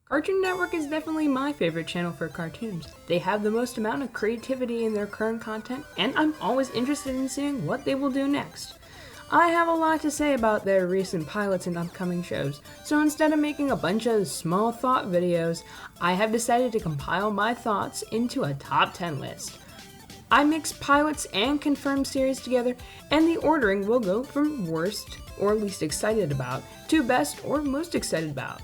Cartoon Network is definitely my favorite channel for cartoons. They have the most amount of creativity in their current content, and I'm always interested in seeing what they will do next. I have a lot to say about their recent pilots and upcoming shows, so instead of making a bunch of small thought videos, I have decided to compile my thoughts into a top 10 list. I mix pilots and confirmed series together, and the ordering will go from worst or least excited about to best or most excited about.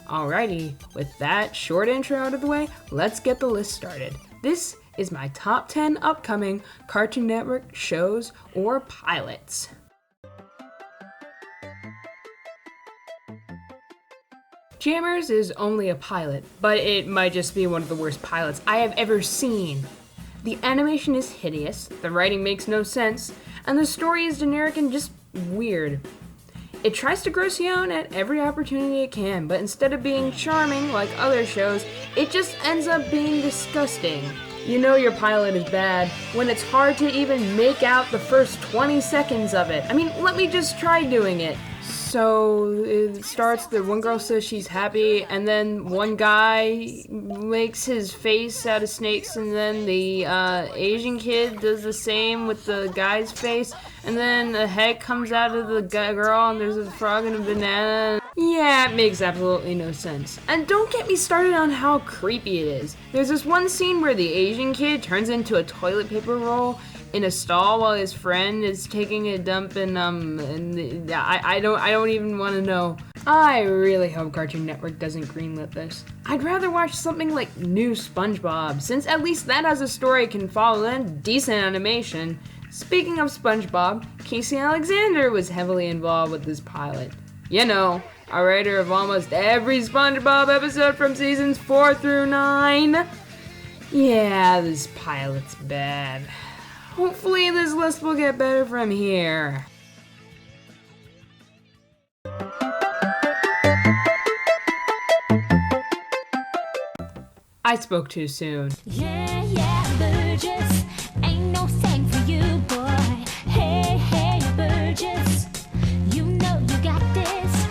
Alrighty, with that short intro out of the way, let's get the list started. This is my top 10 upcoming Cartoon Network shows or pilots. Jammers is only a pilot, but it might just be one of the worst pilots I have ever seen. The animation is hideous, the writing makes no sense, and the story is generic and just weird. It tries to gross you out at every opportunity it can, but instead of being charming like other shows, it just ends up being disgusting. You know your pilot is bad when it's hard to even make out the first 20 seconds of it. I mean, let me just try doing it. So it starts, the one girl says she's happy, and then one guy makes his face out of snakes, and then the Asian kid does the same with the guy's face, and then a head comes out of the girl, and there's a frog and a banana. Yeah, it makes absolutely no sense. And don't get me started on how creepy it is. There's this one scene where the Asian kid turns into a toilet paper roll in a stall while his friend is taking a dump, and I don't even want to know. I really hope Cartoon Network doesn't greenlit this. I'd rather watch something like New SpongeBob, since at least that has a story I can follow and decent animation. Speaking of SpongeBob, Casey Alexander was heavily involved with this pilot. You know, a writer of almost every SpongeBob episode from seasons 4 through 9. Yeah, this pilot's bad. Hopefully this list will get better from here. I spoke too soon. Yeah, Verges, ain't no thing for you, boy. Hey, Verges, you know you got this.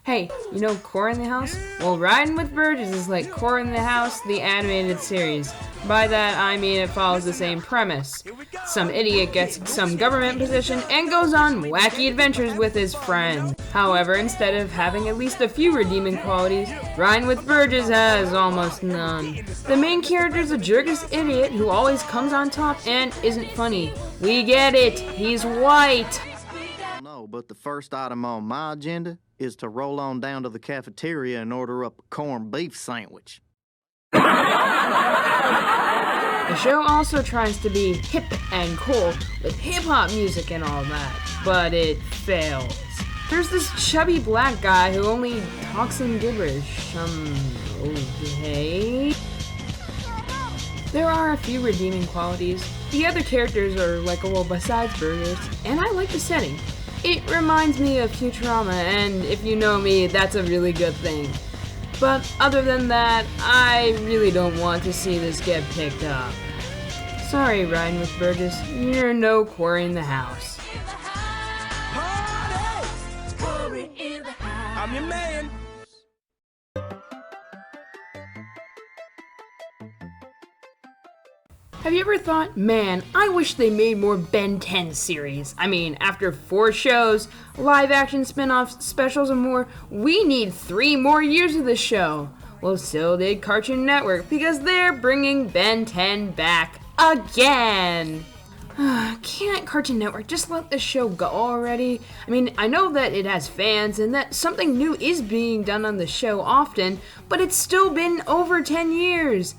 Hey, you know Core in the House? Well, Riding with Verges is like Core in the House, the animated series. By that, I mean it follows the same premise. Some idiot gets some government position and goes on wacky adventures with his friend. However, instead of having at least a few redeeming qualities, Riding with Verges has almost none. The main character is a jerkish idiot who always comes on top and isn't funny. We get it, he's white. No, but the first item on my agenda is to roll on down to the cafeteria and order up a corned beef sandwich. The show also tries to be hip and cool with hip-hop music and all that, but it fails. There's this chubby black guy who only talks in gibberish. Okay. There are a few redeeming qualities. The other characters are likable besides Verges, and I like the setting. It reminds me of Futurama, and if you know me, that's a really good thing. But other than that, I really don't want to see this get picked up. Sorry, Riding with Verges, you're no Core in the House. I'm your man. Have you ever thought, man, I wish they made more Ben 10 series? I mean, after 4 shows, live action spin-offs, specials, and more, we need 3 more years of this show. Well, so did Cartoon Network, because they're bringing Ben 10 back again. Can't Cartoon Network just let this show go already? I mean, I know that it has fans and that something new is being done on the show often, but it's still been over 10 years.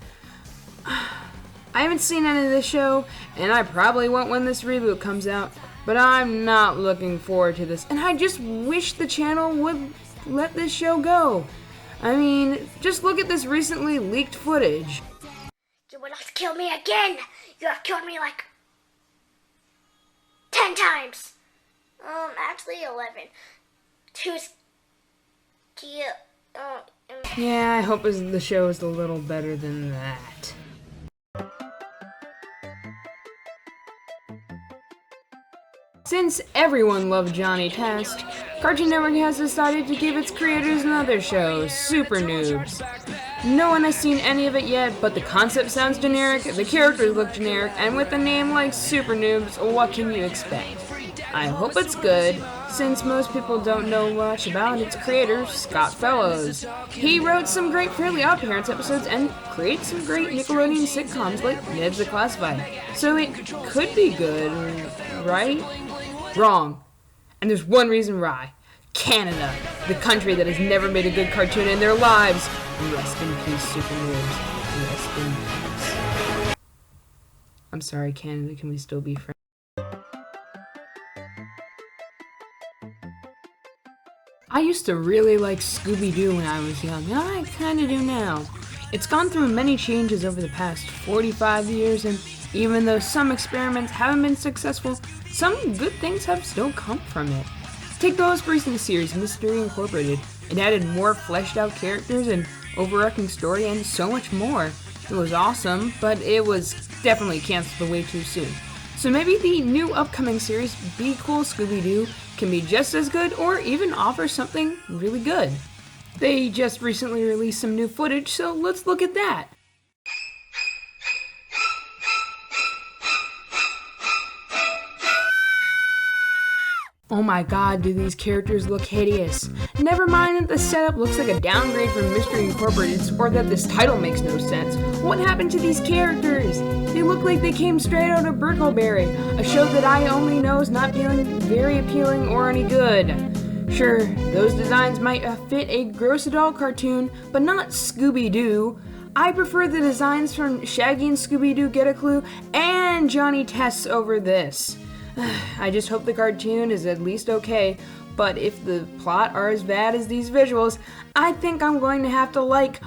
I haven't seen any of this show, and I probably won't when this reboot comes out, but I'm not looking forward to this, and I just wish the channel would let this show go. I mean, just look at this recently leaked footage. You would like to kill me again! You have killed me like 10 times! Actually 11. 2's cute. Yeah, I hope the show is a little better than that. Since everyone loved Johnny Test, Cartoon Network has decided to give its creators another show, Supernoobs. No one has seen any of it yet, but the concept sounds generic, the characters look generic, and with a name like Supernoobs, what can you expect? I hope it's good, since most people don't know much about its creator, Scott Fellows. He wrote some great Fairly Odd Parents episodes and created some great Nickelodeon sitcoms like Ned's the Classified. So it could be good, right? Wrong. And there's one reason why. Canada, the country that has never made a good cartoon in their lives. Rest in peace, Supernoobs. Rest in peace. I'm sorry, Canada, can we still be friends? I used to really like ScoobyDoo when I was young, and I kinda do now. It's gone through many changes over the past 45 years, and even though some experiments haven't been successful, some good things have still come from it. Take the most recent series, Mystery Incorporated. It added more fleshed out characters, an overarching story, and so much more. It was awesome, but it was definitely canceled way too soon. So maybe the new upcoming series, Be Cool Scooby-Doo, can be just as good or even offer something really good. They just recently released some new footage, so let's look at that. Oh my god, do these characters look hideous. Never mind that the setup looks like a downgrade from Mystery Incorporated or that this title makes no sense. What happened to these characters? They look like they came straight out of Brickleberry, a show that I only know is not feeling very appealing or any good. Sure, those designs might fit a gross adult cartoon, but not Scooby-Doo. I prefer the designs from Shaggy and Scooby-Doo Get a Clue and Johnny Tests over this. I just hope the cartoon is at least okay, but if the plot are as bad as these visuals, I think I'm going to have to,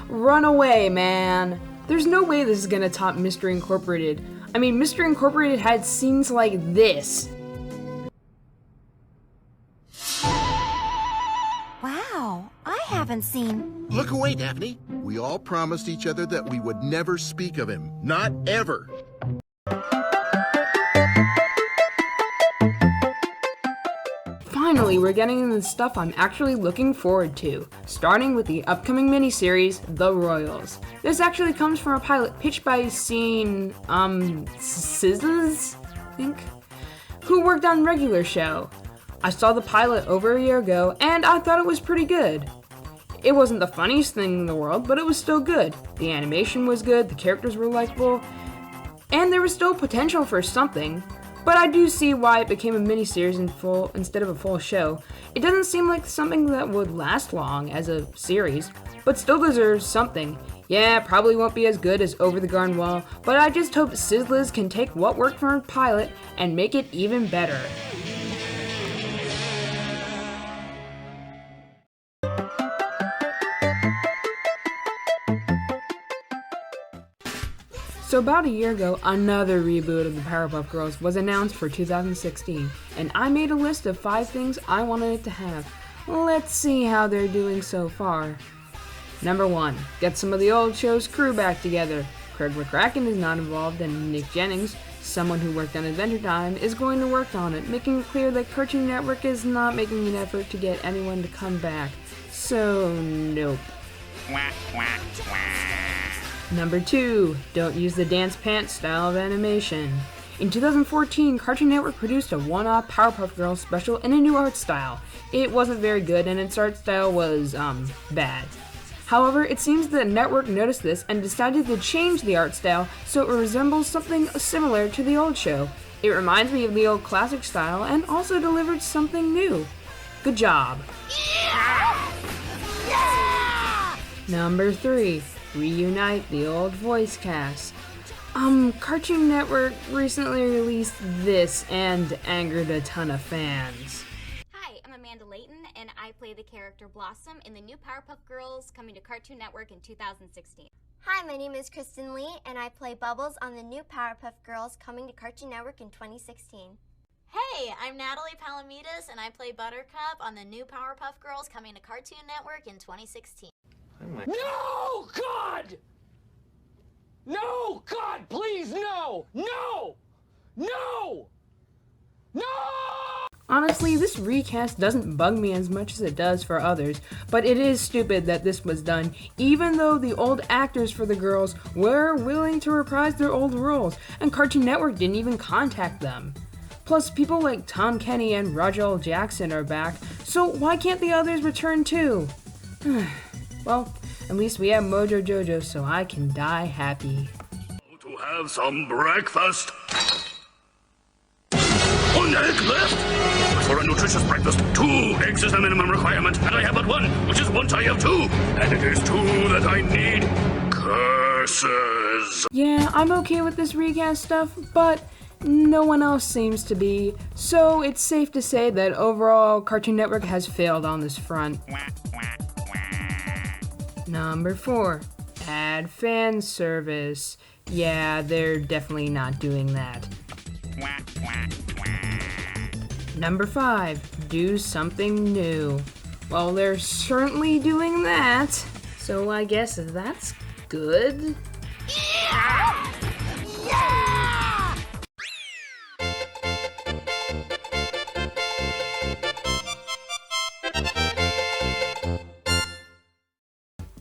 run away, man. There's no way this is gonna top Mystery Incorporated. I mean, Mystery Incorporated had scenes like this. Wow, I haven't seen... Look away, Daphne. We all promised each other that we would never speak of him. Not ever. Finally, we're getting into the stuff I'm actually looking forward to, starting with the upcoming miniseries, The Royals. This actually comes from a pilot pitched by Sizzles, I think, who worked on Regular Show. I saw the pilot over a year ago, and I thought it was pretty good. It wasn't the funniest thing in the world, but it was still good. The animation was good, the characters were likable, and there was still potential for something. But I do see why it became a miniseries instead of a full show. It doesn't seem like something that would last long as a series, but still deserves something. Yeah, probably won't be as good as Over the Garden Wall, but I just hope Sizzlers can take what worked from a pilot and make it even better. So about a year ago, another reboot of the Powerpuff Girls was announced for 2016, and I made a list of 5 things I wanted it to have. Let's see how they're doing so far. Number 1, get some of the old show's crew back together. Craig McCracken is not involved, and Nick Jennings, someone who worked on Adventure Time, is going to work on it, making it clear that Cartoon Network is not making an effort to get anyone to come back. So, nope. Number 2, don't use the dance pants style of animation. In 2014, Cartoon Network produced a one-off Powerpuff Girls special in a new art style. It wasn't very good and its art style was, bad. However, it seems the network noticed this and decided to change the art style so it resembles something similar to the old show. It reminds me of the old classic style and also delivered something new. Good job. Yeah! Yeah! Number 3, reunite the old voice cast. Cartoon Network recently released this and angered a ton of fans. Hi, I'm Amanda Layton, and I play the character Blossom in the new Powerpuff Girls coming to Cartoon Network in 2016. Hi, my name is Kristen Lee, and I play Bubbles on the new Powerpuff Girls coming to Cartoon Network in 2016. Hey, I'm Natalie Palamides, and I play Buttercup on the new Powerpuff Girls coming to Cartoon Network in 2016. No, God! No, God, please, no! No! No! Honestly, this recast doesn't bug me as much as it does for others, but it is stupid that this was done, even though the old actors for the girls were willing to reprise their old roles, and Cartoon Network didn't even contact them. Plus, people like Tom Kenny and Roger L. Jackson are back, so why can't the others return too? Well, at least we have Mojo Jojo, so I can die happy. To have some breakfast. One egg left. But for a nutritious breakfast, 2 eggs is the minimum requirement, and I have but 1, which is 1 tie of 2, and it is 2 that I need. Curses. Yeah, I'm okay with this recast stuff, but no one else seems to be, so it's safe to say that overall, Cartoon Network has failed on this front. Number 4, add fan service. Yeah, they're definitely not doing that. Number 5, do something new. Well, they're certainly doing that, so I guess that's good. Yeah! Yeah!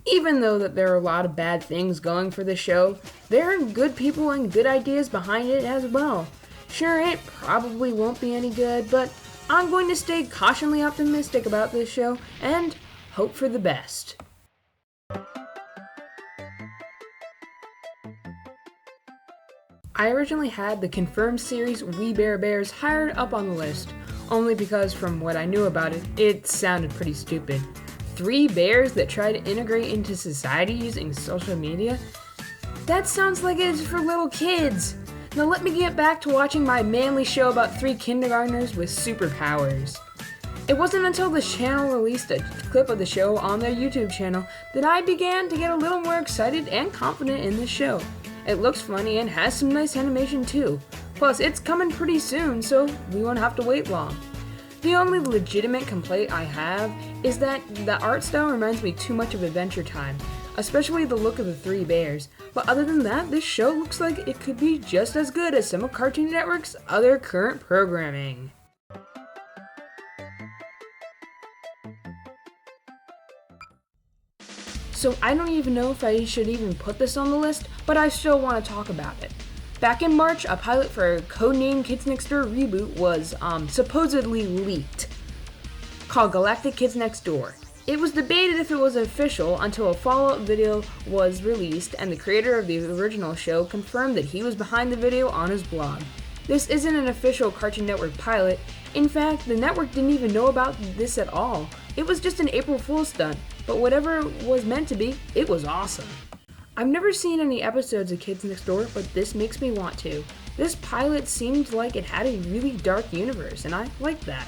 Even though that there are a lot of bad things going for the show, there are good people and good ideas behind it as well. Sure, it probably won't be any good, but I'm going to stay cautiously optimistic about this show and hope for the best. I originally had the confirmed series We Bare Bears higher up on the list, only because from what I knew about it, it sounded pretty stupid. 3 bears that try to integrate into society using social media? That sounds like it's for little kids. Now let me get back to watching my manly show about 3 kindergartners with superpowers. It wasn't until the channel released a clip of the show on their YouTube channel that I began to get a little more excited and confident in the show. It looks funny and has some nice animation too. Plus, it's coming pretty soon, so we won't have to wait long. The only legitimate complaint I have is that the art style reminds me too much of Adventure Time, especially the look of the 3 bears. But other than that, this show looks like it could be just as good as some of Cartoon Network's other current programming. So I don't even know if I should even put this on the list, but I still want to talk about it. Back in March, a pilot for codenamed Kids Next Door Reboot was supposedly leaked, called Galactic Kids Next Door. It was debated if it was official until a follow-up video was released, and the creator of the original show confirmed that he was behind the video on his blog. This isn't an official Cartoon Network pilot. In fact, the network didn't even know about this at all. It was just an April Fool's stunt, but whatever it was meant to be, it was awesome. I've never seen any episodes of Kids Next Door, but this makes me want to. This pilot seemed like it had a really dark universe, and I liked that.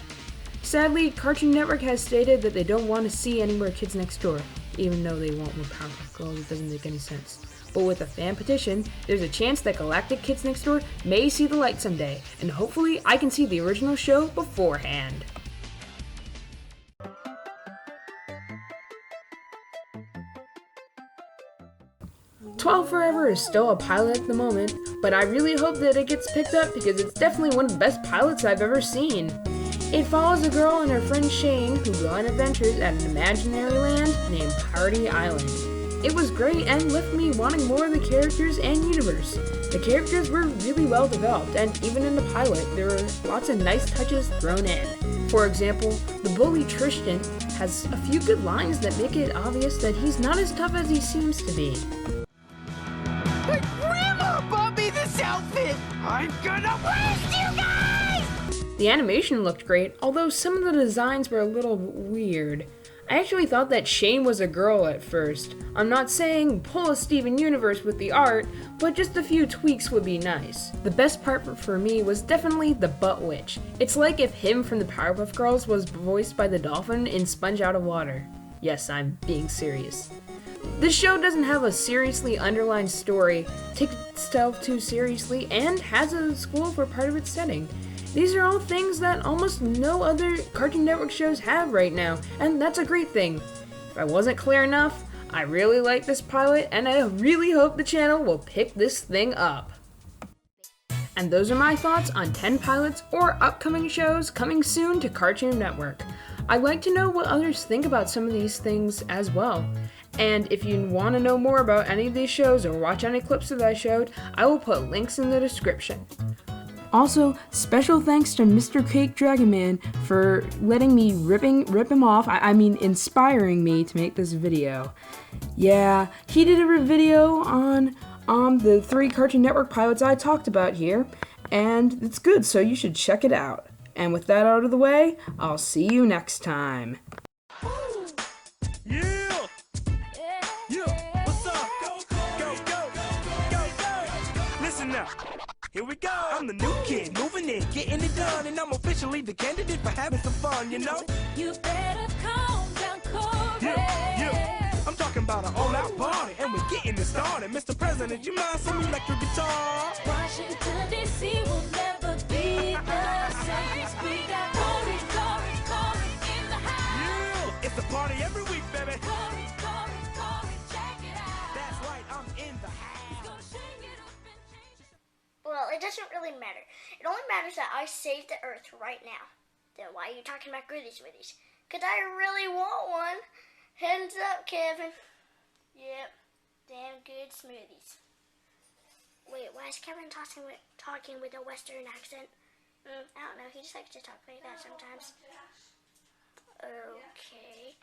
Sadly, Cartoon Network has stated that they don't want to see any more Kids Next Door, even though they want more Powerpuff Girls. It doesn't make any sense. But with a fan petition, there's a chance that Galactic Kids Next Door may see the light someday, and hopefully I can see the original show beforehand. "12 Forever" is still a pilot at the moment, but I really hope that it gets picked up because it's definitely one of the best pilots I've ever seen. It follows a girl and her friend Shane who go on adventures at an imaginary land named Party Island. It was great and left me wanting more of the characters and universe. The characters were really well developed, and even in the pilot, there were lots of nice touches thrown in. For example, the bully Tristan has a few good lines that make it obvious that he's not as tough as he seems to be. But Grandma bought me this outfit! I'm gonna waste you guys! The animation looked great, although some of the designs were a little weird. I actually thought that Shane was a girl at first. I'm not saying pull a Steven Universe with the art, but just a few tweaks would be nice. The best part for me was definitely the Butt Witch. It's like if him from the Powerpuff Girls was voiced by the dolphin in Sponge Out of Water. Yes, I'm being serious. This show doesn't have a seriously underlined story, takes itself too seriously, and has a school for part of its setting. These are all things that almost no other Cartoon Network shows have right now, and that's a great thing. If I wasn't clear enough, I really like this pilot, and I really hope the channel will pick this thing up. And those are my thoughts on 10 pilots or upcoming shows coming soon to Cartoon Network. I'd like to know what others think about some of these things as well. And if you want to know more about any of these shows or watch any clips that I showed, I will put links in the description. Also, special thanks to Mr. Cake Dragon Man for letting me rip him off, inspiring me to make this video. Yeah, he did a video on the 3 Cartoon Network pilots I talked about here, and it's good, so you should check it out. And with that out of the way, I'll see you next time. Yeah! Yeah! What's up? Go! Listen up. Here we go. I'm the new kid, moving in, getting it done, and I'm officially the candidate for having some fun, you know? You better calm down, Corey. Yeah. I'm talking about an all-out party, and we're getting it started. Mr. President, you mind some electric guitar? Washington, D.C. will never be the same. We got Corey in the house. Yeah! It's a party every week, baby. Corey, check it out. That's right, I'm in the house. Well, it doesn't really matter. It only matters that I saved the Earth right now. Then why are you talking about goodies withies? Because I really want one. Hands up, Kevin. Yep, damn good smoothies. Wait, why is Kevin talking with a Western accent? I don't know, he just likes to talk like that sometimes. Okay.